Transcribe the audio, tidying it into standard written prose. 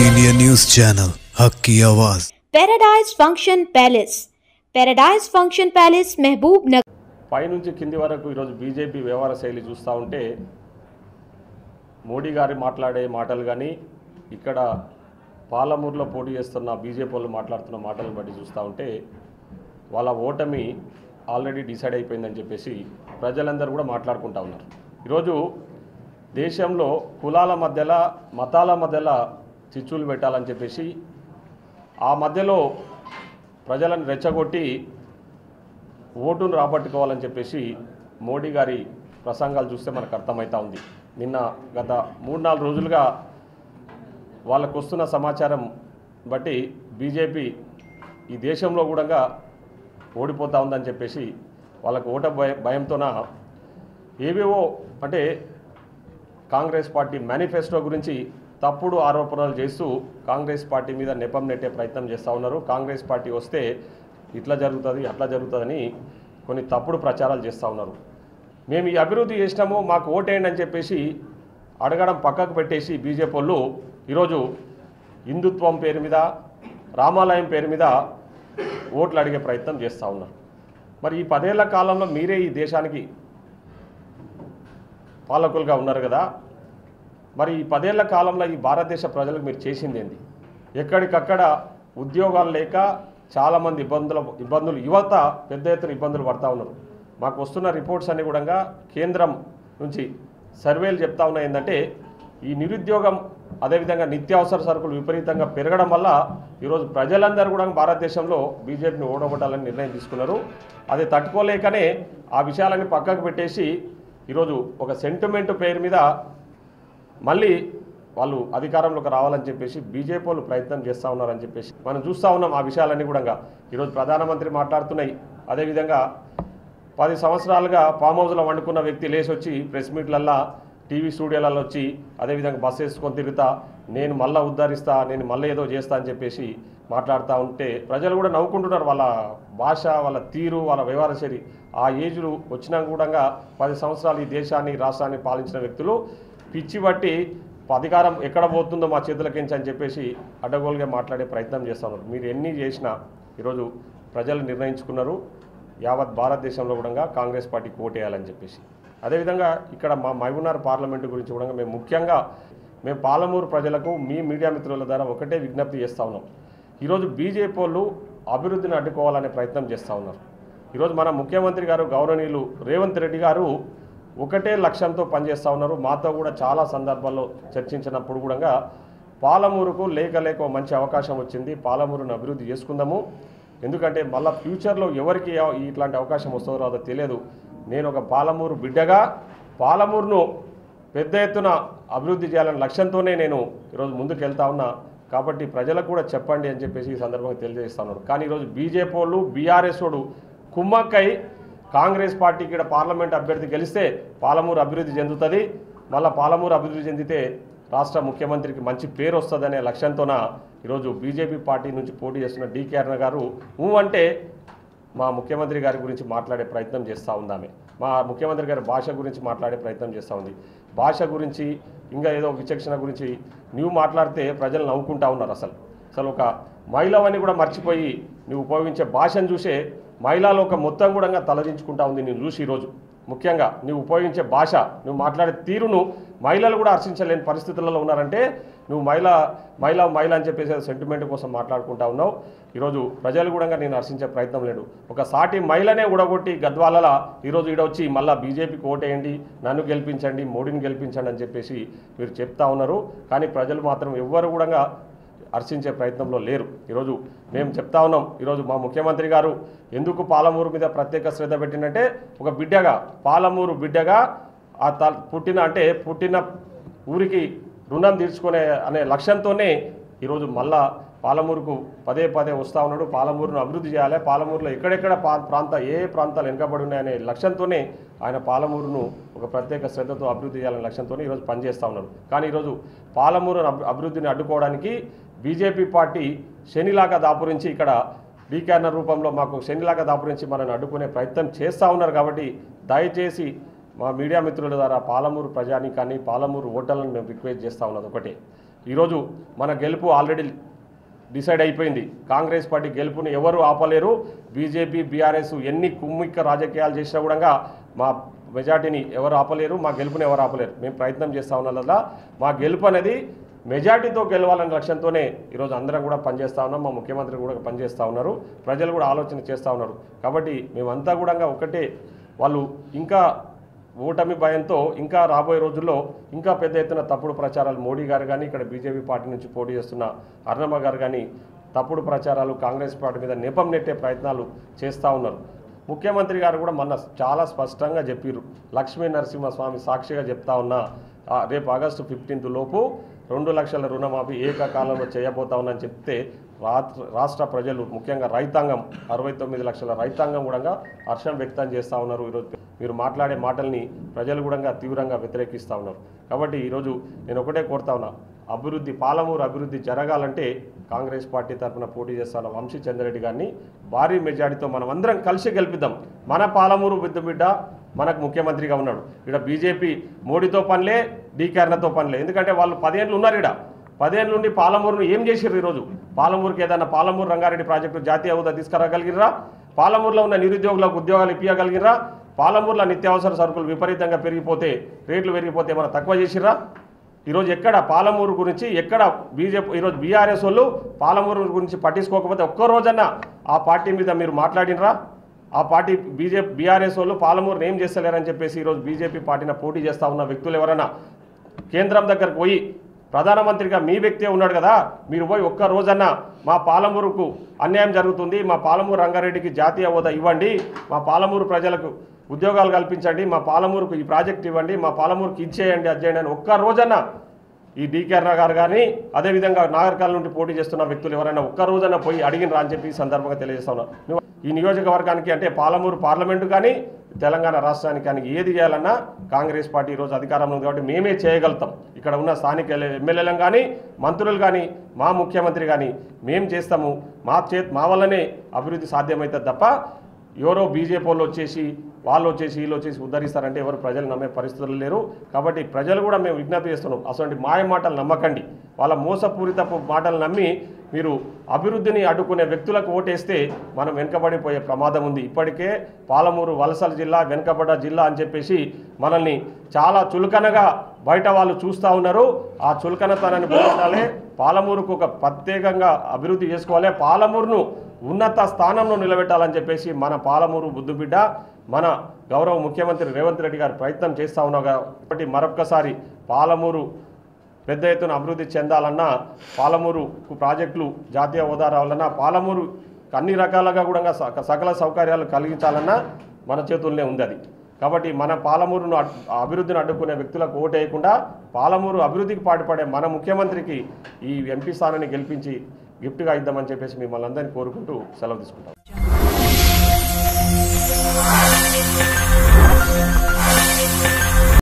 India news channel हक की आवाज़। पैराडाइज फंक्शन पैलेस महबूब नगर పై నుంచి కింది వరకు ఈరోజు బీజేపీ వ్యవహార శైలి చూస్తూ ఉంటే మోడీ గారి మాట్లాడే మాటలు కానీ ఇక్కడ పాలమూరులో పోటీ చేస్తున్న బీజేపీ వాళ్ళు మాట్లాడుతున్న మాటలను బట్టి చూస్తూ ఉంటే వాళ్ళ ఓటమి ఆల్రెడీ డిసైడ్ అయిపోయిందని చెప్పేసి ప్రజలందరూ కూడా మాట్లాడుకుంటూ ఉన్నారు. ఈరోజు దేశంలో కులాల మధ్యలో మతాల మధ్యలో చిచ్చులు పెట్టాలని చెప్పేసి ఆ మధ్యలో ప్రజలను రెచ్చగొట్టి ఓటును రాబట్టుకోవాలని చెప్పేసి మోడీ గారి ప్రసంగాలు చూస్తే మనకు అర్థమవుతా ఉంది. నిన్న గత 3-4 రోజులుగా వాళ్ళకు వస్తున్న సమాచారం బట్టి బీజేపీ ఈ దేశంలో కూడా ఓడిపోతూ ఉందని చెప్పేసి వాళ్ళకు ఓట భయంతోన ఏవేవో అంటే కాంగ్రెస్ పార్టీ మేనిఫెస్టో గురించి తప్పుడు ఆరోపణలు చేస్తూ కాంగ్రెస్ పార్టీ మీద నెపం నెట్టే ప్రయత్నం చేస్తూ ఉన్నారు. కాంగ్రెస్ పార్టీ వస్తే ఇట్లా జరుగుతుంది అట్లా జరుగుతుందని కొన్ని తప్పుడు ప్రచారాలు చేస్తూ ఉన్నారు. మేము ఈ అభివృద్ధి చేసినాము మాకు ఓటేయండి అని చెప్పేసి అడగడం పక్కకు పెట్టేసి బీజేపీ వాళ్ళు ఈరోజు హిందుత్వం పేరు మీద రామాలయం పేరు మీద ఓట్లు అడిగే ప్రయత్నం చేస్తూ ఉన్నారు. మరి ఈ 10 ఏళ్ల కాలంలో మీరే ఈ దేశానికి పాలకులుగా ఉన్నారు కదా, మరి ఈ 10 ఏళ్ల కాలంలో ఈ భారతదేశ ప్రజలకు మీరు చేసింది ఏంది? ఎక్కడికక్కడ ఉద్యోగాలు లేక చాలామంది ఇబ్బందులు యువత పెద్ద ఎత్తున ఇబ్బందులు పడుతూ ఉన్నారు. మాకు వస్తున్న రిపోర్ట్స్ అన్నీ కూడా కేంద్రం నుంచి సర్వేలు చెప్తా ఉన్నాయి ఏంటంటే ఈ నిరుద్యోగం అదేవిధంగా నిత్యావసర సరుకులు విపరీతంగా పెరగడం వల్ల ఈరోజు ప్రజలందరూ కూడా భారతదేశంలో బీజేపీని ఓడగొట్టాలని నిర్ణయం తీసుకున్నారు. అది తట్టుకోలేకనే ఆ విషయాలన్నీ పక్కకు పెట్టేసి ఈరోజు ఒక సెంటిమెంట్ పేరు మీద మళ్ళీ వాళ్ళు అధికారంలోకి రావాలని చెప్పేసి బీజేపీ వాళ్ళు ప్రయత్నం చేస్తూ ఉన్నారని చెప్పేసి మనం చూస్తూ ఉన్నాం. ఆ విషయాలన్నీ కూడా ఈరోజు ప్రధానమంత్రి మాట్లాడుతున్నాయి. అదేవిధంగా 10 సంవత్సరాలుగా ఫామ్ హౌస్లో వండుకున్న వ్యక్తి లేచి వచ్చి ప్రెస్ మీట్లల్లో టీవీ స్టూడియోలలో వచ్చి అదేవిధంగా బస్సు వేసుకొని తిరుగుతా నేను మళ్ళీ ఉద్ధరిస్తా నేను మళ్ళీ ఏదో చేస్తా అని చెప్పేసి మాట్లాడుతూ ఉంటే ప్రజలు కూడా నవ్వుకుంటున్నారు. వాళ్ళ భాష వాళ్ళ తీరు వాళ్ళ వ్యవహార శైలి ఆ ఏజ్లు వచ్చినా కూడా 10 సంవత్సరాలు ఈ దేశాన్ని రాష్ట్రాన్ని పాలించిన వ్యక్తులు పిచ్చి బట్టి అధికారం ఎక్కడ పోతుందో మా చేతులకించి అని చెప్పేసి అడ్డగోలుగా మాట్లాడే ప్రయత్నం చేస్తున్నారు. మీరు ఎన్ని చేసినా ఈరోజు ప్రజలు నిర్ణయించుకున్నారు యావత్ భారతదేశంలో కూడా కాంగ్రెస్ పార్టీకి ఓటేయాలని చెప్పేసి. అదేవిధంగా ఇక్కడ మా మహబూబ్నగర్ పార్లమెంటు గురించి కూడా మేము ముఖ్యంగా మేము పాలమూరు ప్రజలకు మీ మీడియా మిత్రుల ద్వారా ఒకటే విజ్ఞప్తి చేస్తూ ఉన్నాం. ఈరోజు బీజేపీ వాళ్ళు అభివృద్ధిని అడ్డుకోవాలనే ప్రయత్నం చేస్తూ ఉన్నారు. ఈరోజు మన ముఖ్యమంత్రి గారు గౌరవనీయులు రేవంత్ రెడ్డి గారు ఒకటే లక్ష్యంతో పనిచేస్తూ ఉన్నారు. మాతో కూడా చాలా సందర్భాల్లో చర్చించినప్పుడు కూడా పాలమూరుకు లేక మంచి అవకాశం వచ్చింది, పాలమూరును అభివృద్ధి చేసుకుందాము, ఎందుకంటే మళ్ళీ ఫ్యూచర్లో ఎవరికి ఇట్లాంటి అవకాశం వస్తుందో రాదో తెలియదు. నేను ఒక పాలమూరు బిడ్డగా పాలమూరును పెద్ద ఎత్తున అభివృద్ధి చేయాలనే లక్ష్యంతోనే నేను ఈరోజు ముందుకు వెళ్తా ఉన్నా. కాబట్టి ప్రజలకు కూడా చెప్పండి అని చెప్పేసి ఈ సందర్భంగా తెలియజేస్తా ఉన్నారు. కానీ ఈరోజు బీజేపీ వాళ్ళు బీఆర్ఎస్ వాడు కుమ్మక్కై కాంగ్రెస్ పార్టీకి ఇక్కడ పార్లమెంట్ అభ్యర్థి గెలిస్తే పాలమూరు అభివృద్ధి చెందుతుంది, మళ్ళీ పాలమూరు అభివృద్ధి చెందితే రాష్ట్ర ముఖ్యమంత్రికి మంచి పేరు వస్తుందనే లక్ష్యంతోన ఈరోజు బీజేపీ పార్టీ నుంచి పోటీ చేస్తున్న డీకే అరుణ గారు అంటే మా ముఖ్యమంత్రి గారి గురించి మాట్లాడే ప్రయత్నం చేస్తూ ఉందామె. మా ముఖ్యమంత్రి గారి భాష గురించి మాట్లాడే ప్రయత్నం చేస్తూ ఉంది. భాష గురించి ఇంకా ఏదో విచక్షణ గురించి నువ్వు మాట్లాడితే ప్రజలు నవ్వుకుంటా ఉన్నారు. అసలు ఒక మహిళవని కూడా మర్చిపోయి నువ్వు ఉపయోగించే భాషను చూసే మహిళలో ఒక మొత్తం కూడా తలదించుకుంటా ఉంది. నేను చూసి ఈరోజు ముఖ్యంగా నువ్వు ఉపయోగించే భాష నువ్వు మాట్లాడే తీరును మహిళలు కూడా హర్షించలేని పరిస్థితులలో ఉన్నారంటే నువ్వు మహిళ అని చెప్పేసి సెంటిమెంట్ కోసం మాట్లాడుకుంటా ఉన్నావు. ఈరోజు ప్రజలు కూడా నేను హర్షించే ప్రయత్నం లేదు. ఒక సాటి మహిళనే ఉడగొట్టి గద్వాలలో ఈరోజు ఈడొచ్చి మళ్ళీ బీజేపీకి ఓటేయండి, నన్ను గెలిపించండి, మోడీని గెలిపించండి అని చెప్పేసి మీరు చెప్తా ఉన్నారు. కానీ ప్రజలు మాత్రం ఎవ్వరు కూడా హర్షించే ప్రయత్నంలో లేరు. ఈరోజు మేము చెప్తా ఉన్నాం. ఈరోజు మా ముఖ్యమంత్రి గారు ఎందుకు పాలమూరు మీద ప్రత్యేక శ్రద్ధ పెట్టిందంటే ఒక బిడ్డగా పాలమూరు బిడ్డగా ఆ పుట్టిన ఊరికి రుణం తీర్చుకునే అనే లక్ష్యంతోనే ఈరోజు మళ్ళా పాలమూరుకు పదే వస్తూ ఉన్నాడు. పాలమూరును అభివృద్ధి చేయాలి, పాలమూరులో ఎక్కడెక్కడ ఏ ప్రాంతాలు వెనుకబడి ఉన్నాయనే లక్ష్యంతోనే ఆయన పాలమూరును ఒక ప్రత్యేక శ్రద్ధతో అభివృద్ధి చేయాలనే లక్ష్యంతోనే ఈరోజు పనిచేస్తూ ఉన్నారు. కానీ ఈరోజు పాలమూరు అభివృద్ధిని అడ్డుకోవడానికి బీజేపీ పార్టీ శనిలాగా దాపురించి ఇక్కడ డీకే అరుణ రూపంలో మాకు శనిలాగా దాపురించి మనల్ని అడ్డుకునే ప్రయత్నం చేస్తూ ఉన్నారు. కాబట్టి దయచేసి మా మీడియా మిత్రుల ద్వారా పాలమూరు ప్రజానీకాన్ని పాలమూరు ఓటర్లను మేము రిక్వెస్ట్ చేస్తూ ఉన్నది ఒకటే, ఈరోజు మన గెలుపు ఆల్రెడీ డిసైడ్ అయిపోయింది. కాంగ్రెస్ పార్టీ గెలుపుని ఎవరు ఆపలేరు. బీజేపీ బీఆర్ఎస్ ఎన్ని కుమ్మిక్క రాజకీయాలు చేసినా కూడా మా మెజార్టీని ఎవరు ఆపలేరు, మా గెలుపుని ఎవరు ఆపలేరు. మేము ప్రయత్నం చేస్తూ ఉన్నాం. మా గెలుపు అనేది మెజార్టీతో గెలవాలనే లక్ష్యంతోనే ఈరోజు అందరం కూడా పనిచేస్తూ ఉన్నాం. మా ముఖ్యమంత్రి కూడా పనిచేస్తూ ఉన్నారు, ప్రజలు కూడా ఆలోచన చేస్తూ ఉన్నారు. కాబట్టి మేమంతా కూడా ఒకటే, వాళ్ళు ఇంకా ఓటమి భయంతో ఇంకా రాబోయే రోజుల్లో ఇంకా పెద్ద ఎత్తున తప్పుడు ప్రచారాలు మోడీ గారు కానీ ఇక్కడ బీజేపీ పార్టీ నుంచి పోటీ చేస్తున్న అరుణమ్మ గారు కానీ తప్పుడు ప్రచారాలు కాంగ్రెస్ పార్టీ మీద నెపం నెట్టే ప్రయత్నాలు చేస్తూ ఉన్నారు. ముఖ్యమంత్రి గారు కూడా మొన్న చాలా స్పష్టంగా చెప్పారు. లక్ష్మీ నరసింహస్వామి సాక్షిగా చెప్తా ఉన్నా, రేపు ఆగస్టు 15 లోపు 2 లక్షల రుణమాఫీ ఏకకాలంలో చేయబోతా ఉన్నాని చెప్తే రాష్ట్ర ప్రజలు ముఖ్యంగా రైతాంగం 69 లక్షల రైతాంగం కూడా హర్షం వ్యక్తం చేస్తూ ఉన్నారు. ఈరోజు మీరు మాట్లాడే మాటల్ని ప్రజలు కూడా తీవ్రంగా వ్యతిరేకిస్తూ ఉన్నారు. కాబట్టి ఈరోజు నేను ఒకటే కోరుతా ఉన్నా, అభివృద్ధి పాలమూరు అభివృద్ధి జరగాలంటే కాంగ్రెస్ పార్టీ తరఫున పోటీ చేస్తున్న వంశీ చంద్రెడ్డి గారిని భారీ మెజారిటీతో మనం అందరం కలిసి గెలిపిద్దాం. మన పాలమూరు బిడ్డ మనకు ముఖ్యమంత్రిగా ఉన్నాడు. ఇక్కడ బీజేపీ మోడీతో పనిలే, డీకే అరుణతో పనిలే. ఎందుకంటే వాళ్ళు 10 ఏళ్ళు ఉన్నారు. ఇక్కడ 10 ఏళ్ళ నుండి పాలమూరును ఏం చేసిర్రు? ఈరోజు పాలమూరుకి ఏదైనా పాలమూరు రంగారెడ్డి ప్రాజెక్టు జాతీయ హోదా తీసుకురాగలిగిరా? పాలమూరులో ఉన్న నిరుద్యోగులకు ఉద్యోగాలు ఇప్పించగలిగిరా? పాలమూరులో నిత్యావసర సరుకులు విపరీతంగా పెరిగిపోతే రేట్లు పెరిగిపోతే ఏమైనా తక్కువ చేసిర్రా? ఈరోజు ఎక్కడ పాలమూరు గురించి ఎక్కడ బీజేపీ ఈరోజు బీఆర్ఎస్ వాళ్ళు పాలమూరు గురించి పట్టించుకోకపోతే ఒక్కరోజన్నా ఆ పార్టీ మీద మీరు మాట్లాడినరా? ఆ పార్టీ బీఆర్ఎస్ వాళ్ళు పాలమూరుని ఏం చేస్తలేరని చెప్పేసి ఈరోజు బీజేపీ పార్టీని పోటీ చేస్తూ ఉన్న వ్యక్తులు ఎవరైనా కేంద్రం దగ్గరకు పోయి ప్రధానమంత్రిగా మీ వ్యక్తే ఉన్నాడు కదా, మీరు పోయి ఒక్క రోజన్నా మా పాలమూరుకు అన్యాయం జరుగుతుంది, మా పాలమూరు రంగారెడ్డికి జాతీయ హోదా ఇవ్వండి, మా పాలమూరు ప్రజలకు ఉద్యోగాలు కల్పించండి, మా పాలమూరుకు ఈ ప్రాజెక్ట్ ఇవ్వండి, మా పాలమూరుకి ఇచ్చేయండి, అది చేయండి అని ఒక్క రోజన్నా ఈ డీకే అరుణ గారు కానీ అదేవిధంగా నాగర్కర్నూలు నుండి పోటీ చేస్తున్న వ్యక్తులు ఎవరైనా ఒక్క రోజన్నా పోయి అడిగినరా అని చెప్పి ఈ సందర్భంగా తెలియజేస్తా ఉన్నా. ఈ నియోజకవర్గానికి అంటే పాలమూరు పార్లమెంటు కానీ తెలంగాణ రాష్ట్రానికి కానీ ఏది చేయాలన్నా కాంగ్రెస్ పార్టీ ఈరోజు అధికారంలో ఉంది కాబట్టి మేమే చేయగలుగుతాం. ఇక్కడ ఉన్న స్థానిక ఎమ్మెల్యేలను కానీ మంత్రులు కానీ మా ముఖ్యమంత్రి కానీ మేము చేస్తాము. మా వల్లనే అభివృద్ధి సాధ్యమవుతుంది తప్ప ఎవరో బీజేపీ వాళ్ళు వచ్చేసి వీళ్ళు వచ్చేసి ఉద్ధరిస్తారంటే ఎవరు ప్రజలు నమ్మే పరిస్థితులు లేరు. కాబట్టి ప్రజలు కూడా మేము విజ్ఞప్తి చేస్తున్నాం, అటువంటి మాయ మాటలు నమ్మకండి. వాళ్ళ మోసపూరితపు మాటలు నమ్మి మీరు అభివృద్ధిని అడ్డుకునే వ్యక్తులకు ఓటేస్తే మనం వెనుకబడిపోయే ప్రమాదం ఉంది. ఇప్పటికే పాలమూరు వలసల జిల్లా, వెనుకబడ్డ జిల్లా అని చెప్పేసి మనల్ని చాలా చులకనగా బయట వాళ్ళు చూస్తూ ఉన్నారు. ఆ చులకనతనాన్ని పోగొట్టాలి, పాలమూరుకు ఒక ప్రత్యేకంగా అభివృద్ధి చేసుకోవాలి, పాలమూరును ఉన్నత స్థానంలో నిలబెట్టాలని చెప్పేసి మన పాలమూరు బుద్ధుబిడ్డ మన గౌరవ ముఖ్యమంత్రి రేవంత్ రెడ్డి గారు ప్రయత్నం చేస్తూ ఉన్నారు. కాబట్టి మరొక్కసారి పాలమూరు పెద్ద ఎత్తున అభివృద్ధి చెందాలన్నా, పాలమూరు ప్రాజెక్టులు జాతీయ హోదా రావాలన్నా, పాలమూరు అన్ని రకాలుగా కూడా సకల సౌకర్యాలు కలిగించాలన్నా మన చేతుల్లోనే ఉంది అది. కాబట్టి మన పాలమూరును అభివృద్ధిని అడ్డుకునే వ్యక్తులకు ఓటేయకుండా పాలమూరు అభివృద్ధికి పాటుపడే మన ముఖ్యమంత్రికి ఈ ఎంపీ స్థానాన్ని గెలిపించి గిఫ్ట్గా ఇద్దామని చెప్పేసి మిమ్మల్ని అందరినీ కోరుకుంటూ సెలవు తీసుకుంటాం.